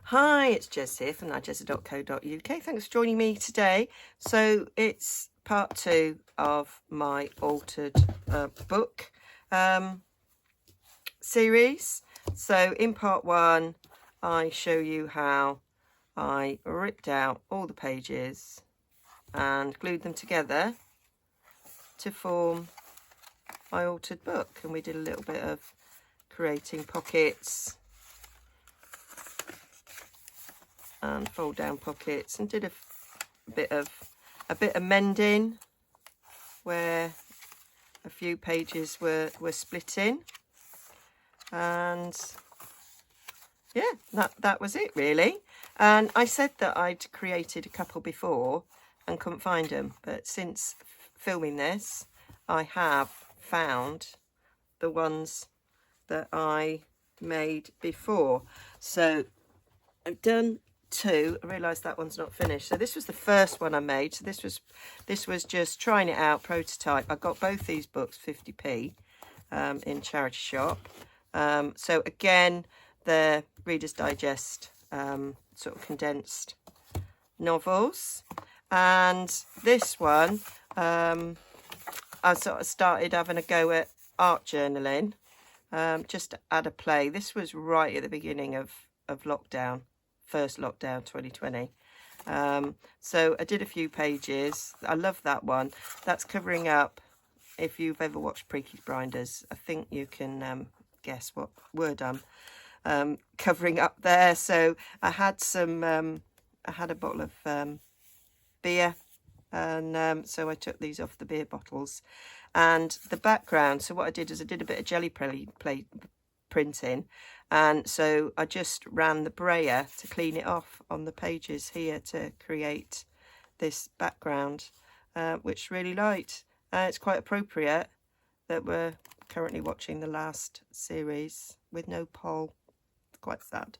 Hi, it's Jez here from Nigezza.co.uk. Thanks for joining me today. So it's part 2 of my altered book series. So in part 1, I show you how I ripped out all the pages and glued them together to form my altered book. And we did a little bit of creating pockets and fold down pockets, and did a bit of mending where a few pages were splitting, and yeah, that was it really. And I said that I'd created a couple before and couldn't find them, but since filming this I have found the ones that I made before. So I've done 2. I realised that one's not finished. So this was the first one I made. So this was just trying it out, prototype. I got both these books 50p in charity shop. So again, the Reader's Digest sort of condensed novels. And this one, I sort of started having a go at art journaling, just to add a play. This was right at the beginning of lockdown. First lockdown 2020. So I did a few pages. I love that one. That's covering up, if you've ever watched Peaky Blinders, I think you can guess what word I'm covering up there. So I had I had a bottle of beer, and so I took these off the beer bottles. And the background, so what I did is I did a bit of jelly plate printing, and so I just ran the brayer to clean it off on the pages here to create this background, which really liked. It's quite appropriate that we're currently watching the last series with no poll. Quite sad.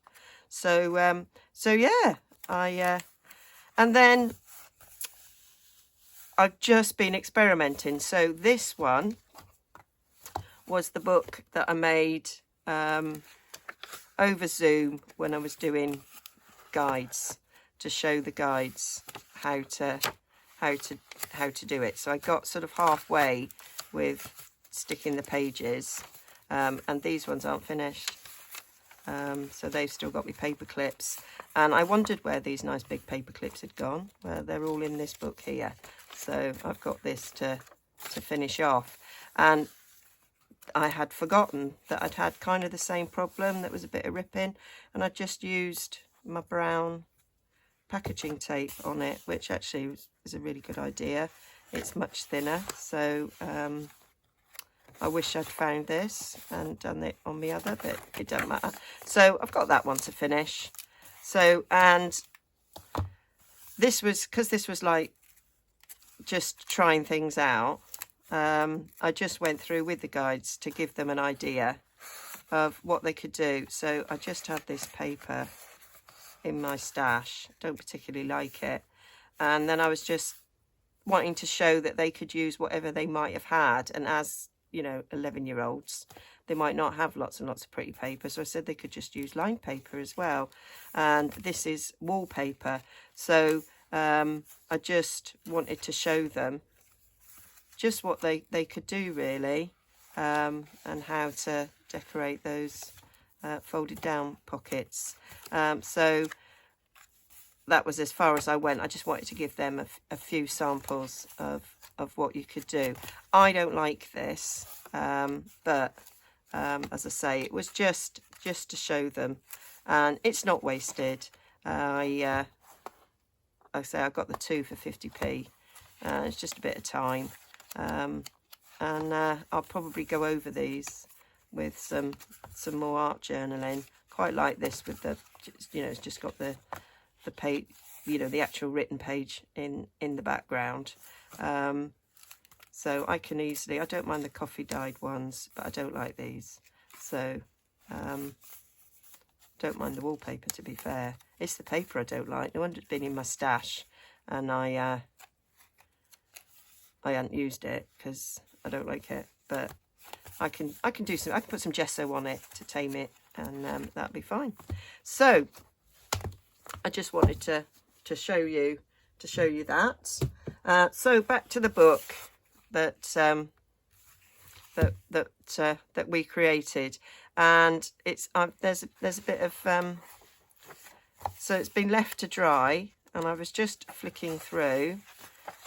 So so yeah, and then I've just been experimenting. So this one was the book that I made over Zoom when I was doing guides, to show the guides how to do it. So I got sort of halfway with sticking the pages, and these ones aren't finished, so they've still got me paper clips, and I wondered where these nice big paper clips had gone. Well, they're all in this book here, so I've got this to finish off. And I had forgotten that I'd had kind of the same problem, that was a bit of ripping, and I just used my brown packaging tape on it, which actually is a really good idea. It's much thinner, so I wish I'd found this and done it on the other, but it doesn't matter. So I've got that one to finish. So, and this was, because this was like just trying things out, I just went through with the guides to give them an idea of what they could do. So I just had this paper in my stash, don't particularly like it, and then I was just wanting to show that they could use whatever they might have had, and as you know, 11-year-olds, they might not have lots and lots of pretty paper, so I said they could just use lined paper as well. And this is wallpaper, so I just wanted to show them just what they could do really, and how to decorate those folded down pockets. So that was as far as I went. I just wanted to give them a few samples of what you could do. I don't like this, but as I say, it was just to show them, and it's not wasted. I say I got the 2 for 50p. It's just a bit of time, and I'll probably go over these with some more art journaling. Quite like this with the, you know, it's just got the page, you know, the actual written page in the background. So I can easily, I don't mind the coffee dyed ones, but I don't like these. So don't mind the wallpaper, to be fair. It's the paper I don't like. No wonder it's been in my stash, and I hadn't used it because I don't like it. But I can do some, I can put some gesso on it to tame it, and that'll be fine. So I just wanted to show you that. So back to the book that that we created, and it's there's a bit of so it's been left to dry, and I was just flicking through,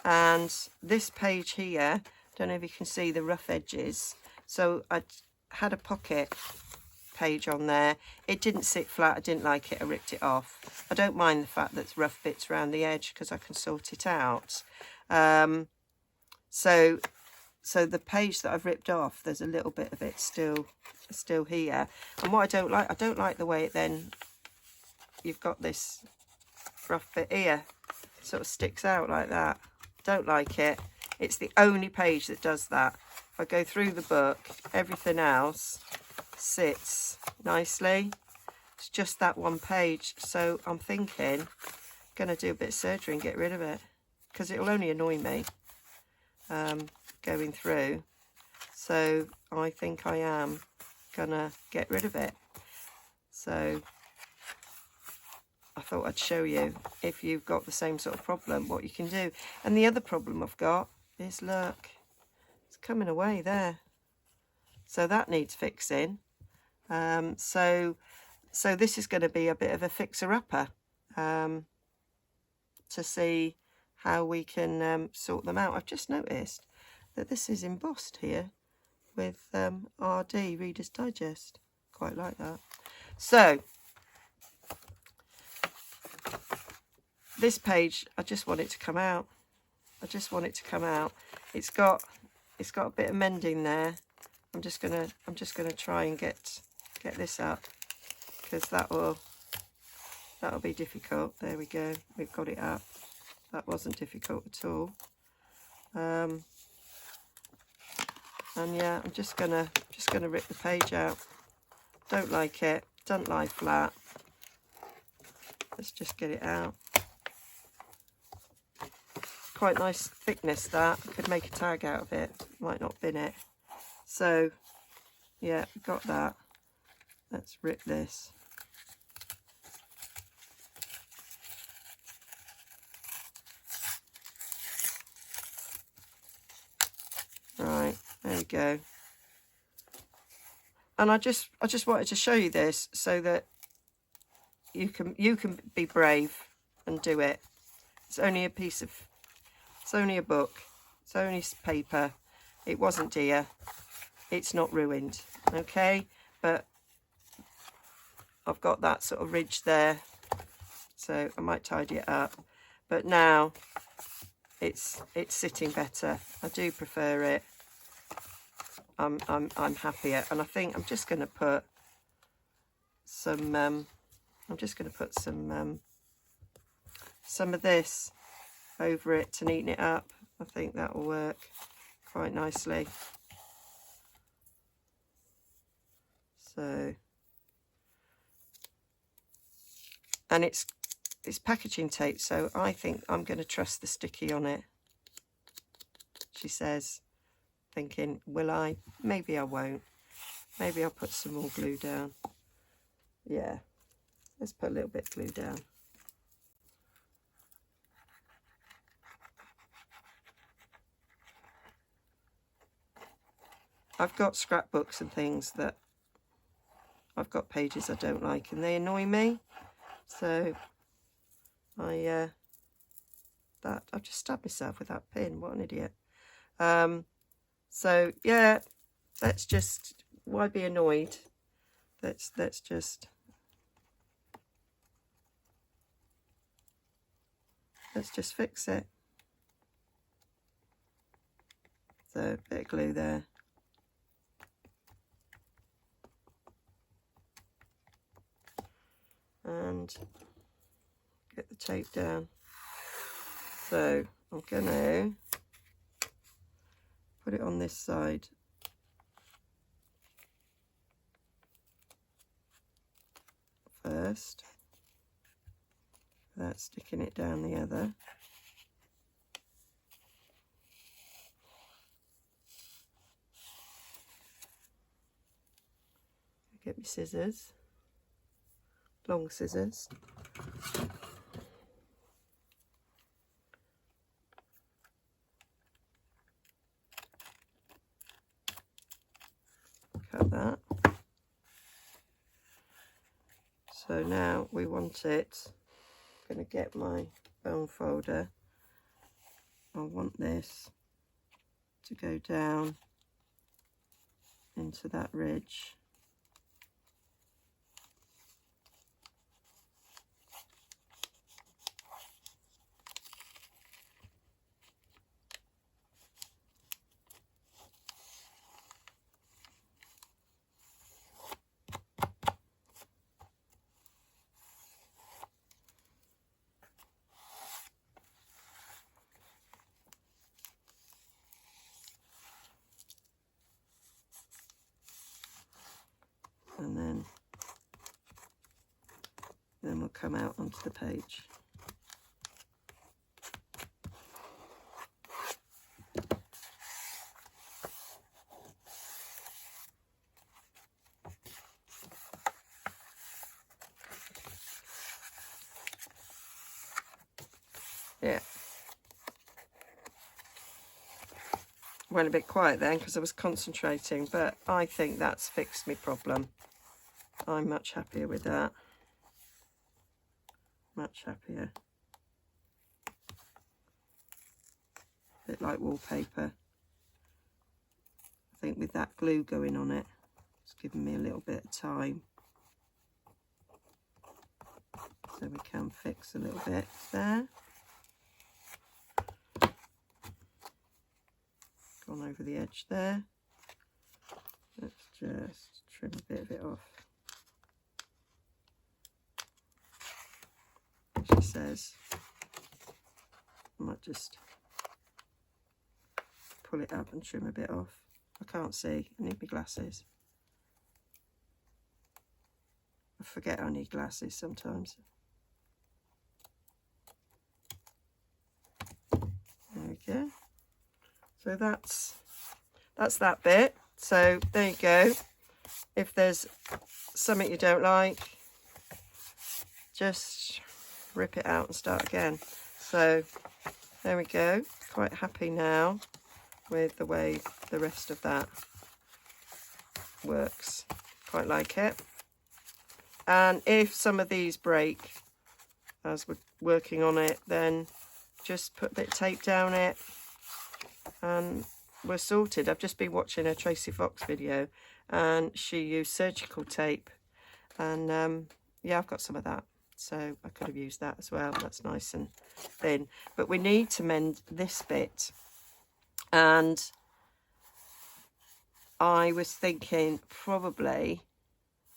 and this page here, don't know if you can see the rough edges, so I had a pocket page on there. It didn't sit flat, I didn't like it, I ripped it off. I don't mind the fact that there's rough bits around the edge because I can sort it out. So the page that I've ripped off, there's a little bit of it still here. And what I don't like the way it then, you've got this rough bit here, sort of sticks out like that. Don't like it. It's the only page that does that. If I go through the book, everything else sits nicely. It's just that one page. So I'm thinking, going to do a bit of surgery and get rid of it, because it will only annoy me going through. So I think I am going to get rid of it. So I thought I'd show you, if you've got the same sort of problem, what you can do. And the other problem I've got is, look, it's coming away there. So that needs fixing. So this is going to be a bit of a fixer-upper to see how we can sort them out. I've just noticed that this is embossed here with RD, Reader's Digest. Quite like that. So this page, I just want it to come out. I just want it to come out. It's got a bit of mending there. I'm just gonna try and get this up, because that'll be difficult. There we go. We've got it up. That wasn't difficult at all. And yeah, I'm just gonna rip the page out. Don't like it. Doesn't lie flat. Let's just get it out. Quite nice thickness that. I could make a tag out of it. Might not bin it. So yeah, got that. Let's rip this. Right, there we go. And I just wanted to show you this so that you can be brave and do it. It's only a piece of, it's only a book, it's only paper. It wasn't dear. It's not ruined, okay? But I've got that sort of ridge there, so I might tidy it up. But now it's sitting better. I do prefer it. I'm happier, and I think I'm just going to put some. I'm just going to put some of this over it to neaten it up. I think that will work quite nicely. So, and it's packaging tape, so I think I'm going to trust the sticky on it. She says, thinking, will I? Maybe I won't. Maybe I'll put some more glue down. Yeah, let's put a little bit of glue down. I've got scrapbooks and things that I've got pages I don't like and they annoy me. So I've just stabbed myself with that pin. What an idiot. So yeah, let's just, why be annoyed? Let's just fix it. So a bit of glue there. And get the tape down. So I'm going to put it on this side. First, without sticking it down the other. Get my scissors. Long scissors. about that. So now we want it, I'm going to get my bone folder. I want this to go down into that ridge. And then we'll come out onto the page. Yeah. Went a bit quiet then because I was concentrating, but I think that's fixed my problem. I'm much happier with that. Much happier. A bit like wallpaper. I think with that glue going on it, it's giving me a little bit of time. So we can fix a little bit there. Gone over the edge there. Let's just trim a bit of it off. She says, I might just pull it up and trim a bit off. I can't see, I need my glasses. I forget I need glasses sometimes. There we go. So that's that bit. So there you go. If there's something you don't like, just rip it out and start again. So there we go. Quite happy now with the way the rest of that works. Quite like it. And if some of these break as we're working on it, then just put a bit of tape down it and we're sorted. I've just been watching a Tracy Fox video and she used surgical tape, and yeah, I've got some of that, so I could have used that as well. That's nice and thin, but we need to mend this bit, and I was thinking probably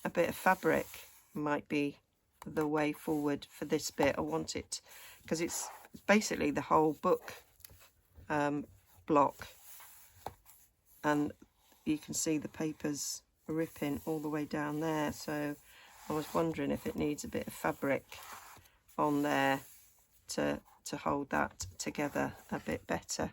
a bit of fabric might be the way forward for this bit. I want it because it's basically the whole book block, and you can see the papers ripping all the way down there, so I was wondering if it needs a bit of fabric on there to hold that together a bit better.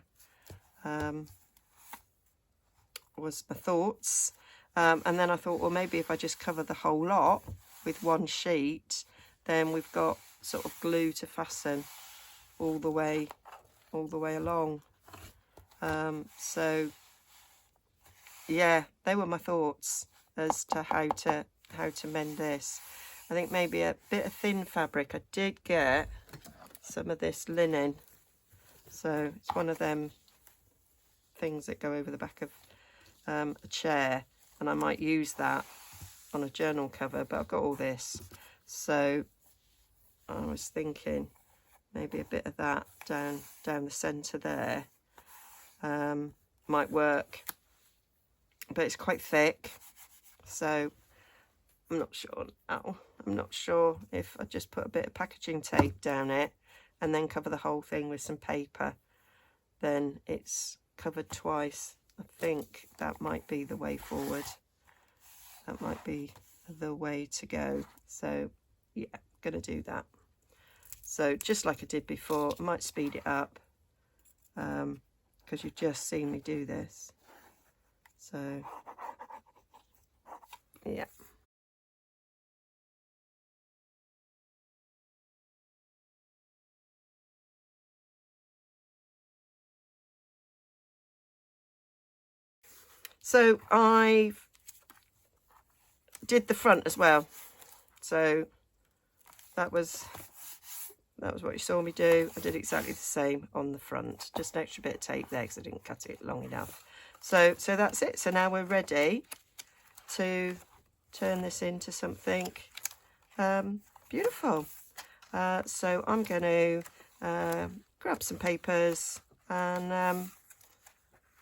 Was my thoughts, and then I thought, well, maybe if I just cover the whole lot with one sheet, then we've got sort of glue to fasten all the way along. So yeah, they were my thoughts as to how to mend this. I think maybe a bit of thin fabric. I did get some of this linen, so it's one of them things that go over the back of a chair, and I might use that on a journal cover, but I've got all this, so I was thinking maybe a bit of that down the centre there might work, but it's quite thick, so I'm not sure now. I'm not sure if I just put a bit of packaging tape down it and then cover the whole thing with some paper, then it's covered twice. I think that might be the way forward. That might be the way to go. So yeah, gonna do that. So just like I did before, I might speed it up because you've just seen me do this. So yeah. So I've did the front as well. So that was what you saw me do. I did exactly the same on the front. Just an extra bit of tape there because I didn't cut it long enough. So that's it. So now we're ready to turn this into something beautiful. So I'm going to grab some papers and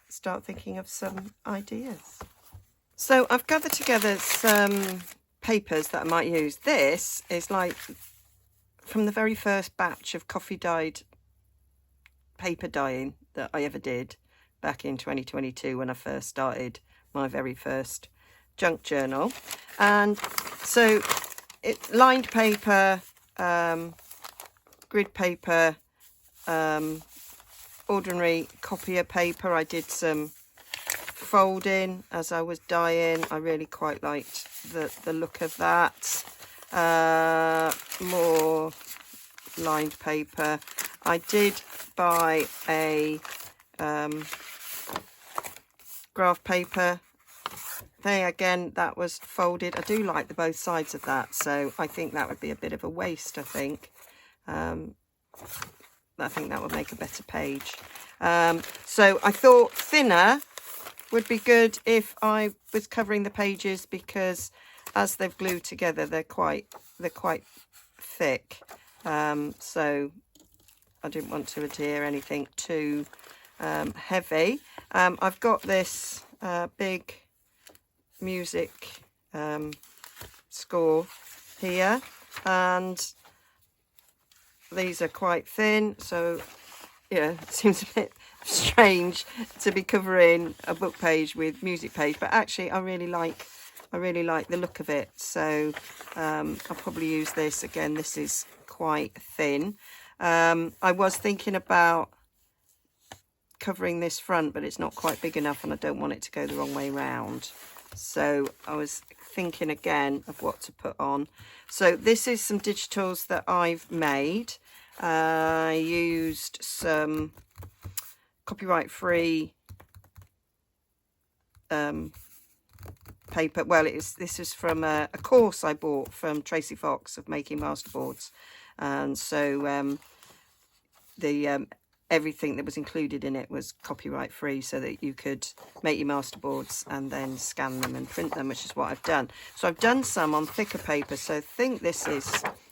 start thinking of some ideas. So I've gathered together some papers that I might use. This is like from the very first batch of coffee dyed paper dyeing that I ever did back in 2022 when I first started my very first junk journal. And so it lined paper, grid paper, ordinary copier paper. I did some folding as I was dyeing. I really quite liked the look of that. More lined paper. I did buy a graph paper. There again, that was folded. I do like the both sides of that, so I think that would be a bit of a waste. I think that would make a better page. So I thought thinner would be good if I was covering the pages, because as they've glued together, they're quite thick. So I didn't want to adhere anything too heavy. I've got this big music score here, and these are quite thin, so yeah, it seems a bit strange to be covering a book page with music page, but actually I really like the look of it. So I'll probably use this again. This is quite thin. I was thinking about covering this front, but it's not quite big enough and I don't want it to go the wrong way round. So I was thinking again of what to put on. So this is some digitals that I've made. I used some copyright free paper. Well, this is from a course I bought from Tracy Fox of Making Masterboards, and so everything that was included in it was copyright free, so that you could make your masterboards and then scan them and print them, which is what I've done. So I've done some on thicker paper. So I think this is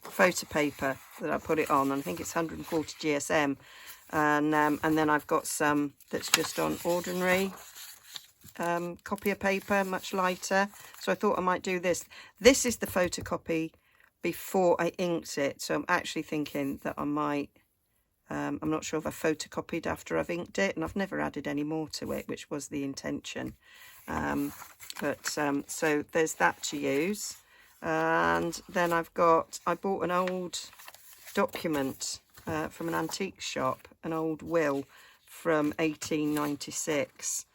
photo paper that I put it on, and I think it's 140 GSM, and then I've got some that's just on ordinary copier paper, much lighter. So I thought I might do this. This is the photocopy before I inked it, so I'm actually thinking that I might I'm not sure if I photocopied after I've inked it, and I've never added any more to it, which was the intention. So there's that to use. And then I bought an old document from an antique shop, an old will from 1896.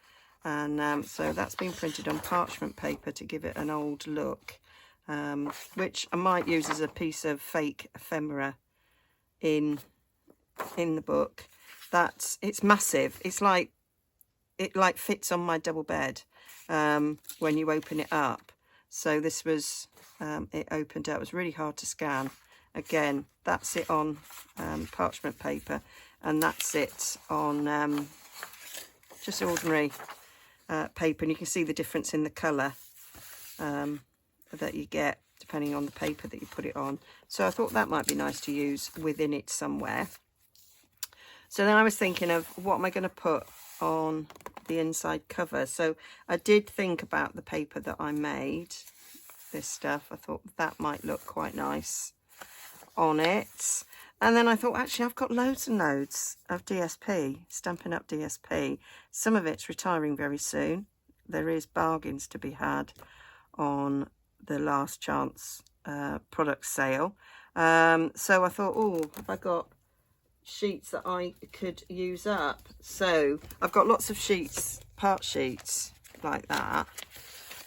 And so that's been printed on parchment paper to give it an old look, which I might use as a piece of fake ephemera in the book. It's massive. It's like it fits on my double bed when you open it up. So this was it opened up. It was really hard to scan. Again, that's it on parchment paper, and that's it on just ordinary paper, and you can see the difference in the colour that you get depending on the paper that you put it on. So I thought that might be nice to use within it somewhere. So then I was thinking of what am I going to put on the inside cover. So I did think about the paper that I made, this stuff. I thought that might look quite nice on it. And then I thought, actually, I've got loads and loads of DSP, Stampin' Up! DSP. Some of it's retiring very soon. There is bargains to be had on the last chance product sale. So I thought, oh, have I got sheets that I could use up? So I've got lots of sheets, part sheets like that,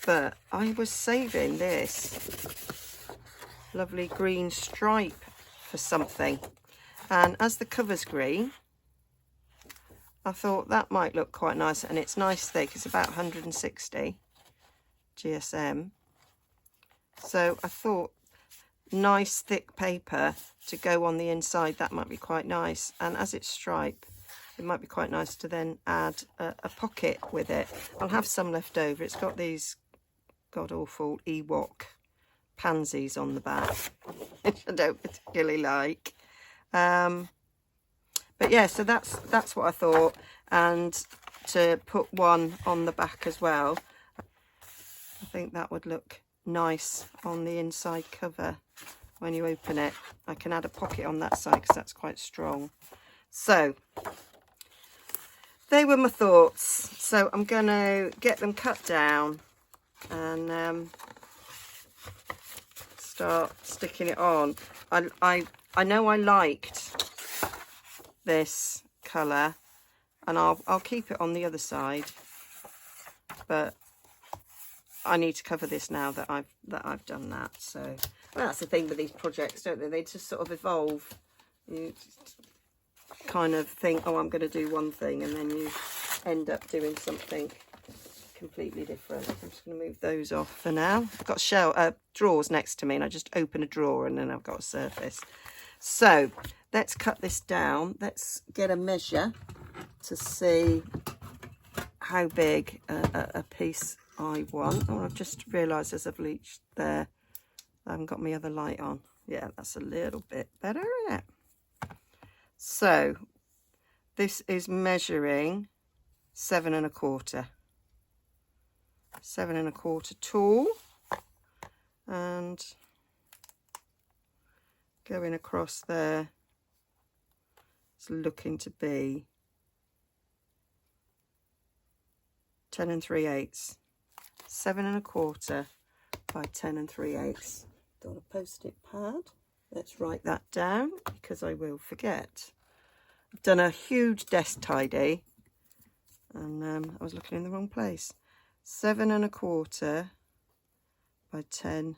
but I was saving this lovely green stripe for something, and as the cover's green, I thought that might look quite nice, and it's nice thick. It's about 160 GSM, So I thought nice thick paper to go on the inside, that might be quite nice. And as it's stripe, it might be quite nice to then add a pocket with it. I'll have some left over. It's got these god-awful Ewok pansies on the back, which I don't particularly like. But yeah, so that's what I thought. And to put one on the back as well, I think that would look nice on the inside cover when you open it. I can add a pocket on that side because that's quite strong. So they were my thoughts. So I'm going to get them cut down and start sticking it on. I know I liked this colour, and I'll keep it on the other side, but I need to cover this now that I've done that. So well, that's the thing with these projects, don't they? They just sort of evolve. You kind of think, oh, I'm going to do one thing, and then you end up doing something completely different. I'm just going to move those off for now. I've got drawers next to me, and I just open a drawer and then I've got a surface. So let's cut this down. Let's get a measure to see how big a piece I want. Oh, I've just realised as I've reached there, I haven't got my other light on. Yeah, that's a little bit better, isn't it? So this is measuring 7 1/4. 7 1/4 tall, and going across there, it's looking to be 10 3/8. 7 1/4 by 10 3/8. Got a post-it pad. Let's write that down because I will forget. I've done a huge desk tidy, and I was looking in the wrong place. 7 1/4 by 10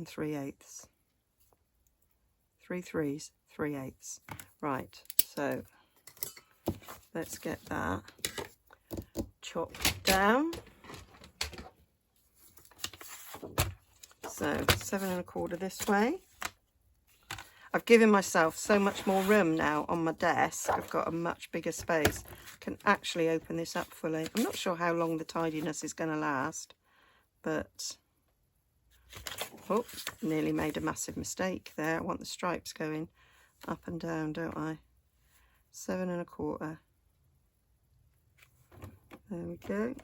3/8. 3 3s, 3/8. Right, so let's get that chopped down. So 7 1/4 this way. I've given myself so much more room now on my desk. I've got a much bigger space. I can actually open this up fully. I'm not sure how long the tidiness is going to last, but oh, nearly made a massive mistake there. I want the stripes going up and down, don't I? 7 1/4. There we go.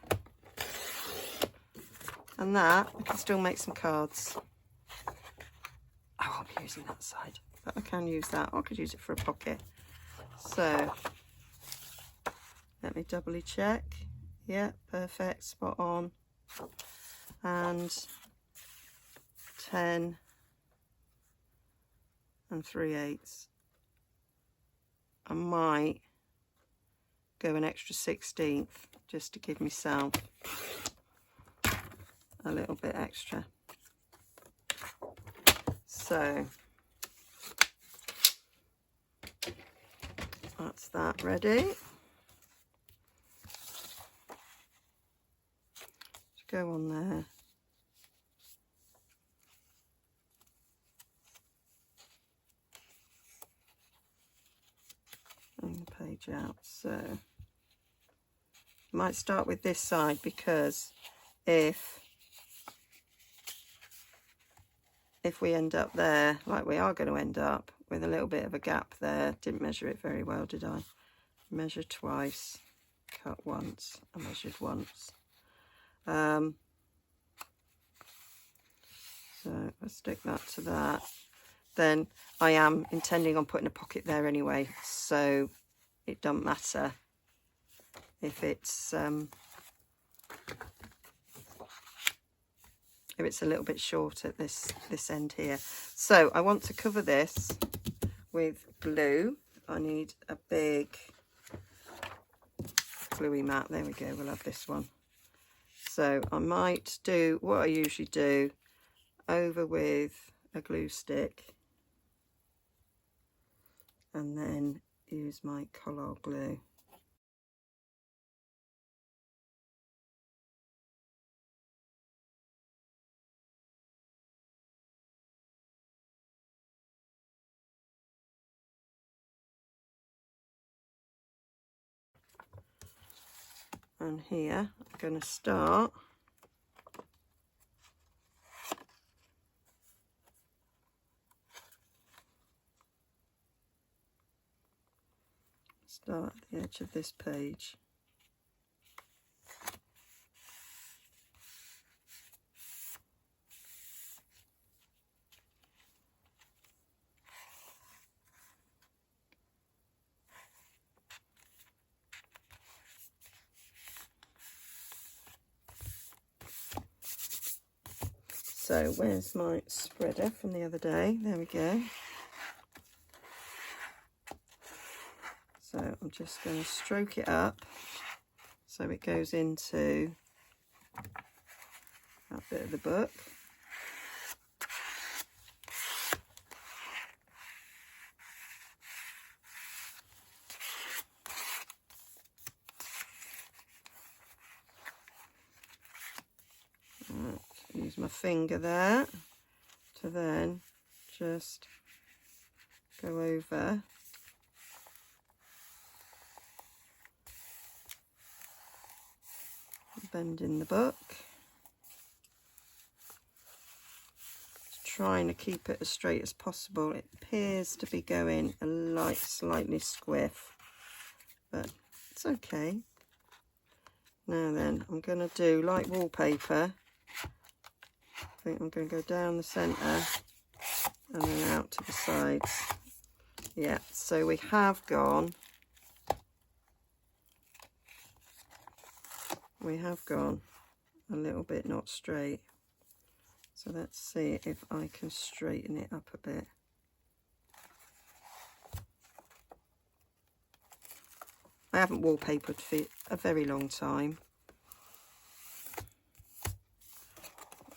And that, I can still make some cards. I won't be using that side, but I can use that. I could use it for a pocket. So let me doubly check. Yeah, perfect, spot on. And 10 3/8. I might go an extra 16th just to give myself a little bit extra. So that's that ready. Just go on there. Bring the page out. So might start with this side, because if we end up there, like we are going to end up with a little bit of a gap there, didn't measure it very well, did I? Measure twice, cut once, I measured once. So let's stick that to that. Then I am intending on putting a pocket there anyway, so it doesn't matter if it's a little bit short at this end here. So I want to cover this with glue. I need a big gluey mat. There we go, we'll have this one. So I might do what I usually do, over with a glue stick, and then use my Collard glue. And here I'm going to start at the edge of this page. So where's my spreader from the other day? There we go. So I'm just going to stroke it up so it goes into that bit of the book. Use my finger there to then just go over bending the book, trying to keep it as straight as possible. It appears to be going a slightly squiff, but it's okay. Now then, I'm going to do like wallpaper. I think I'm going to go down the centre and then out to the sides. Yeah, so we have gone a little bit not straight. So let's see if I can straighten it up a bit. I haven't wallpapered for a very long time.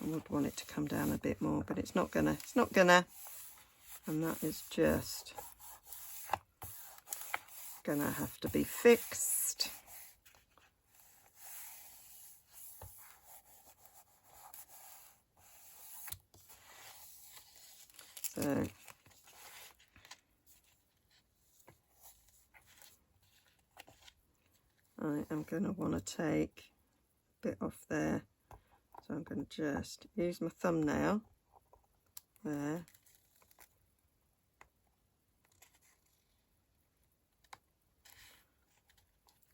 I would want it to come down a bit more, but it's not gonna. And that is just gonna have to be fixed. So I am going to want to take a bit off there. So I'm going to just use my thumbnail there.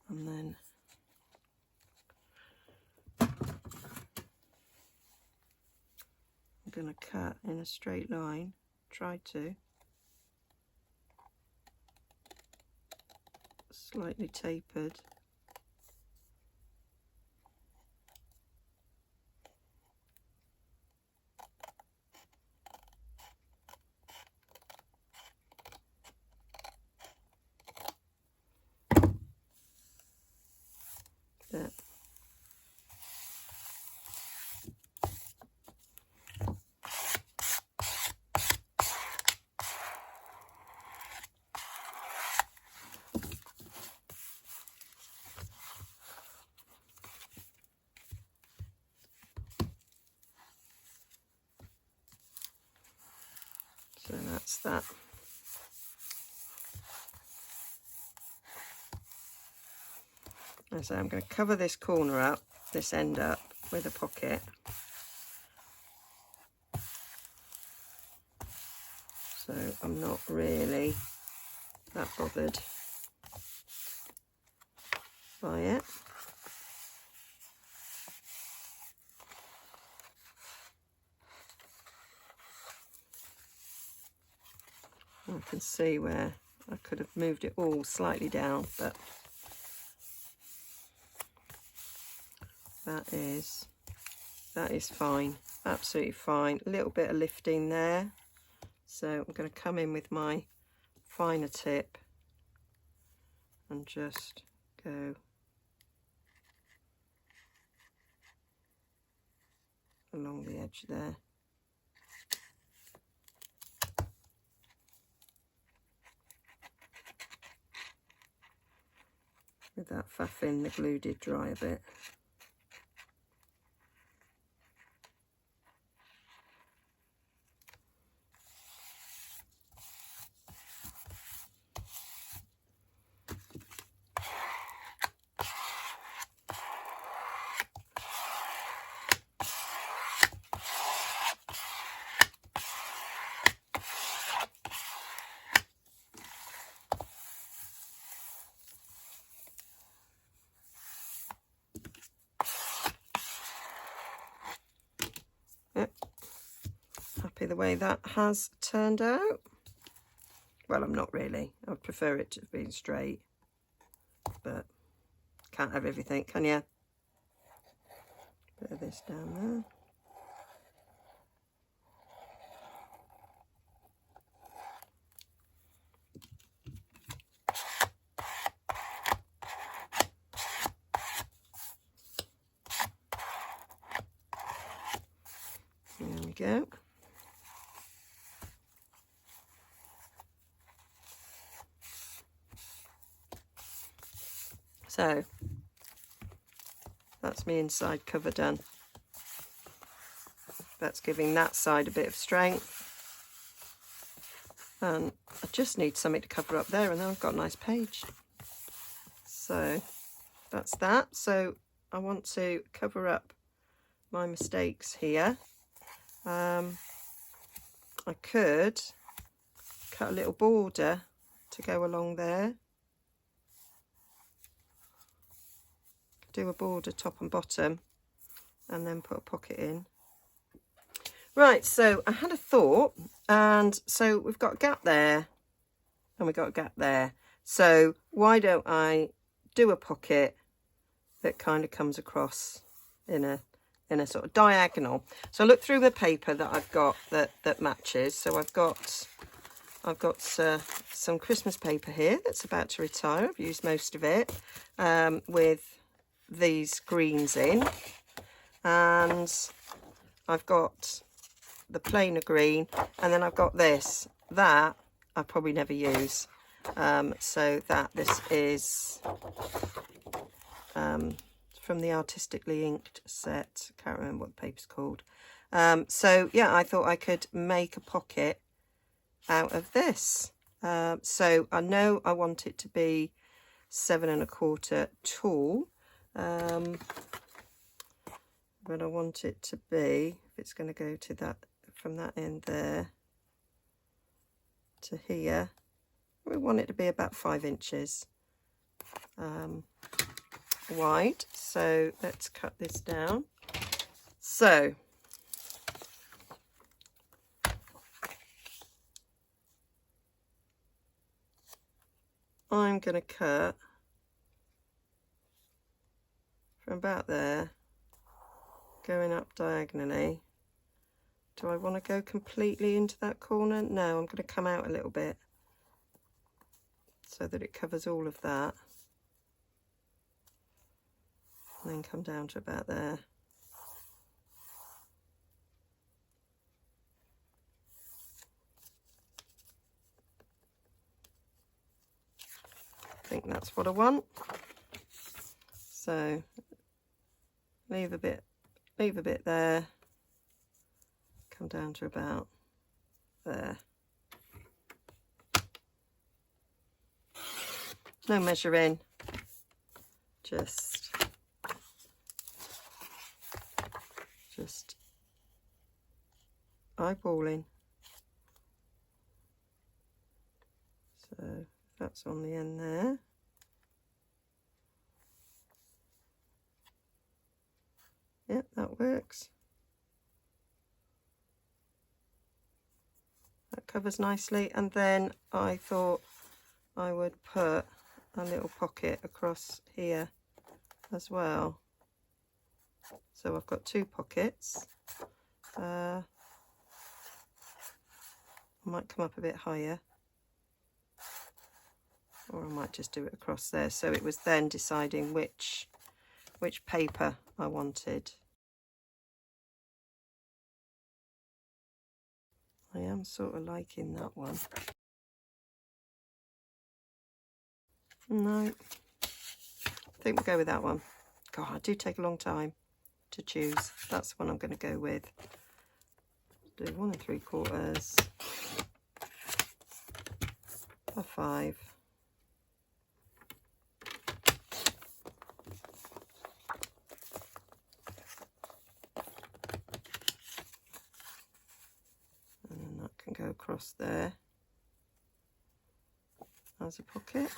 And then I'm going to cut in a straight line. Try to. Slightly tapered. There. So that's that. And so I'm going to cover this corner up, this end up, with a pocket. So I'm not really that bothered by it. I can see where I could have moved it all slightly down, but that is fine, absolutely fine. A little bit of lifting there, so I'm going to come in with my finer tip and just go along the edge there. With that faffing, the glue did dry a bit. the way that has turned out. Well, I'm not really. I'd prefer it to be straight, but can't have everything, can you? Bit of this down there. There we go. So that's my inside cover done. That's giving that side a bit of strength. And I just need something to cover up there, and then I've got a nice page. So that's that. So I want to cover up my mistakes here. I could cut a little border to go along there. Do a border top and bottom, and then put a pocket in. Right, so I had a thought, and so we've got a gap there, and we've got a gap there. So why don't I do a pocket that kind of comes across in a sort of diagonal. So I look through the paper that I've got that matches. So I've got some Christmas paper here that's about to retire. I've used most of it, with these greens in, and I've got the plainer green, and then I've got this that I probably never use. So this is from the Artistically Inked set. Can't remember what the paper's called. So yeah, I thought I could make a pocket out of this. So I know I want it to be 7 1/4 tall, but I want it to be, if it's going to go to that, from that end there to here, we want it to be about 5 inches wide. So let's cut this down. So I'm going to cut from about there, going up diagonally. Do I want to go completely into that corner? No, I'm going to come out a little bit so that it covers all of that, and then come down to about there. I think that's what I want. So leave a bit there, come down to about there. No measuring, just eyeballing. So that's on the end there. Yep, that works. That covers nicely. And then I thought I would put a little pocket across here as well. So I've got 2 pockets. I might come up a bit higher, or I might just do it across there. So it was then deciding which paper I wanted. I am sort of liking that one. No, I think we'll go with that one. God, I do take a long time to choose. That's the one I'm going to go with. Do 1 3/4 by 5. And then that can go across there as a pocket.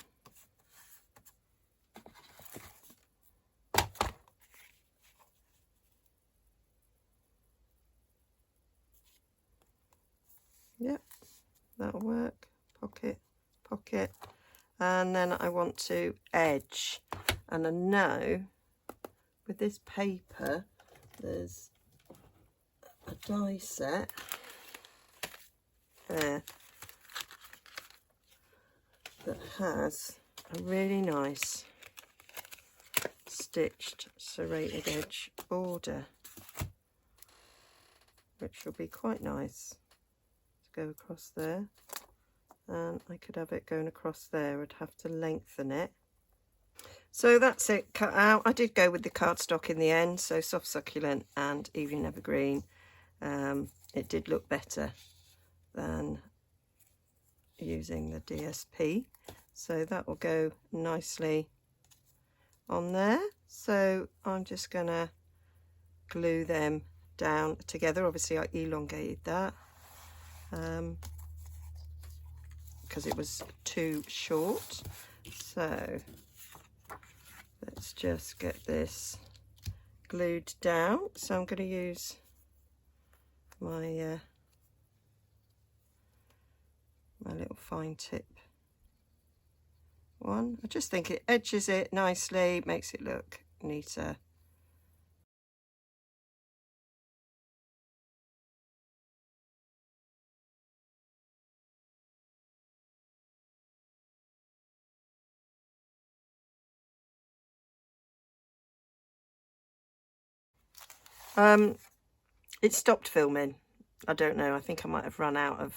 Yep, that'll work. Pocket, pocket. And then I want to edge. And I know with this paper, there's a die set there that has a really nice stitched serrated edge border, which will be quite nice to go across there. And I could have it going across there. I'd have to lengthen it. So that's it cut out. I did go with the cardstock in the end, so soft succulent and evening evergreen. It did look better than using the DSP, so that will go nicely on there. So I'm just gonna glue them down together. Obviously I elongated that because it was too short. So let's just get this glued down. So I'm going to use my my little fine tip one. I just think it edges it nicely, makes it look neater. It stopped filming. I don't know. I think I might have run out of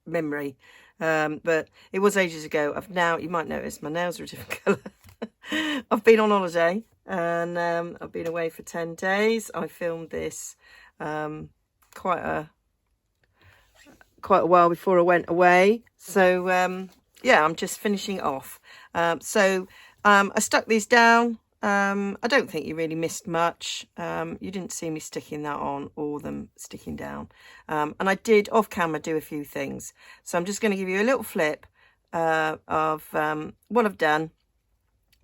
memory. But it was ages ago. You might notice my nails are a different colour. I've been on holiday and I've been away for 10 days. I filmed this quite a while before I went away. So yeah, I'm just finishing off. So I stuck these down. I don't think you really missed much. You didn't see me sticking that on or them sticking down. And I did off camera do a few things. So I'm just going to give you a little flip of what I've done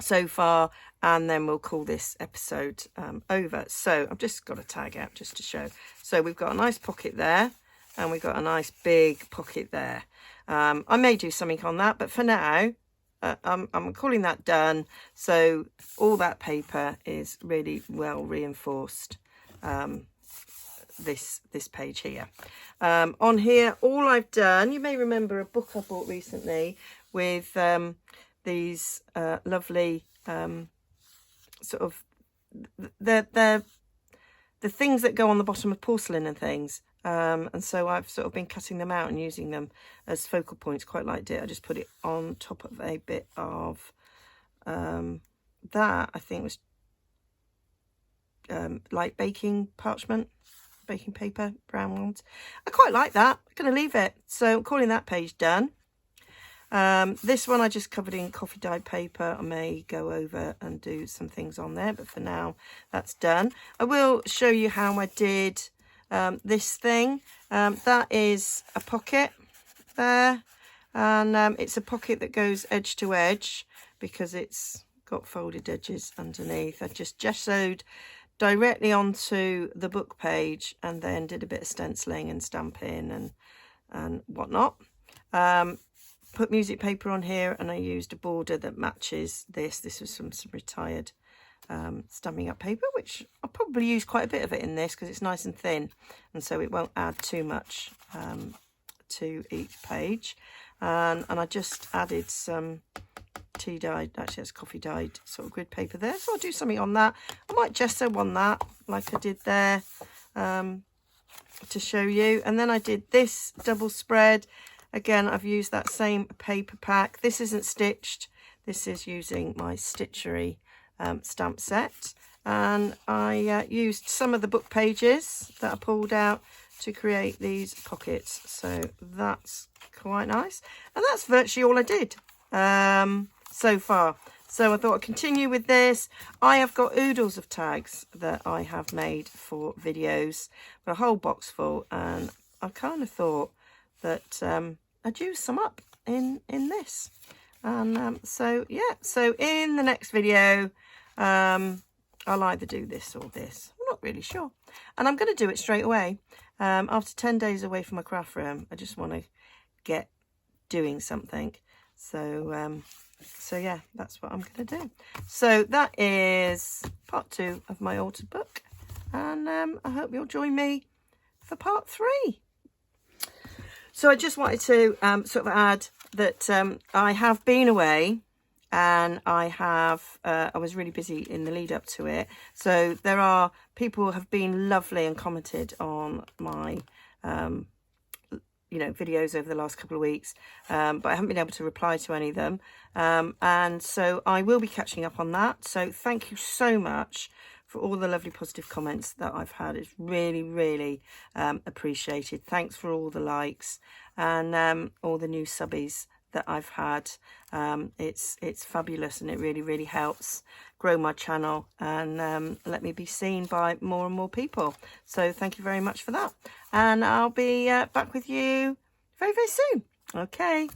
so far, and then we'll call this episode over. So I've just got a tag out just to show. So we've got a nice pocket there, and we've got a nice big pocket there. I may do something on that, but for now, I'm calling that done. So all that paper is really well reinforced. This page here. On here, all I've done, you may remember a book I bought recently with these lovely sort of the things that go on the bottom of porcelain and things. And so I've sort of been cutting them out and using them as focal points. Quite liked it. I just put it on top of a bit of that I think was like baking parchment, baking paper, brown ones. I quite like that. I'm going to leave it. So I'm calling that page done. This one I just covered in coffee dyed paper. I may go over and do some things on there, but for now that's done. I will show you how I did this thing. That is a pocket there, and it's a pocket that goes edge to edge because it's got folded edges underneath. I just gessoed directly onto the book page and then did a bit of stenciling and stamping and whatnot. Put music paper on here, and I used a border that matches this. This was some retired stamping up paper, which I'll probably use quite a bit of it in this because it's nice and thin, and so it won't add too much to each page. And I just added some tea dyed, actually that's coffee dyed sort of grid paper there, so I'll do something on that. I might gesso on that like I did there to show you. And then I did this double spread. Again, I've used that same paper pack. This isn't stitched. This is using my Stitchery stamp set. And I used some of the book pages that I pulled out to create these pockets. So that's quite nice. And that's virtually all I did so far. So I thought I'd continue with this. I have got oodles of tags that I have made for videos, a whole box full. And I kind of thought that I'd use some up in this. And so yeah, so in the next video I'll either do this or this. I'm not really sure. And I'm going to do it straight away. After 10 days away from my craft room, I just want to get doing something. So so yeah, that's what I'm going to do. So that is part 2 of my altered book, and I hope you'll join me for part 3. So I just wanted to sort of add that I have been away, and I was really busy in the lead up to it. So there are people who have been lovely and commented on my videos over the last couple of weeks, but I haven't been able to reply to any of them, and so I will be catching up on that. So thank you so much for all the lovely positive comments that I've had. It's really appreciated. Thanks for all the likes and all the new subbies that I've had. It's fabulous, and it really helps grow my channel and let me be seen by more and more people. So thank you very much for that, and I'll be back with you very soon. Okay,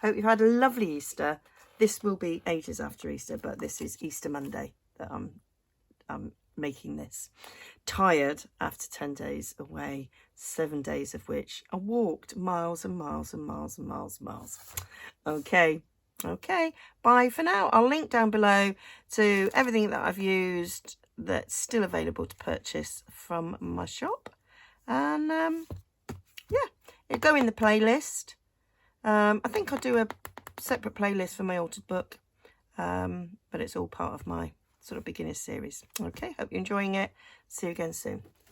hope you've had a lovely Easter. This will be ages after Easter, but this is Easter Monday that I'm making this. Tired after 10 days away, 7 days of which I walked miles and miles and miles and miles and miles. Okay, bye for now. I'll link down below to everything that I've used that's still available to purchase from my shop, and yeah, it'll go in the playlist. I think I'll do a separate playlist for my altered book, but it's all part of my sort of beginner series. Okay, hope you're enjoying it. See you again soon.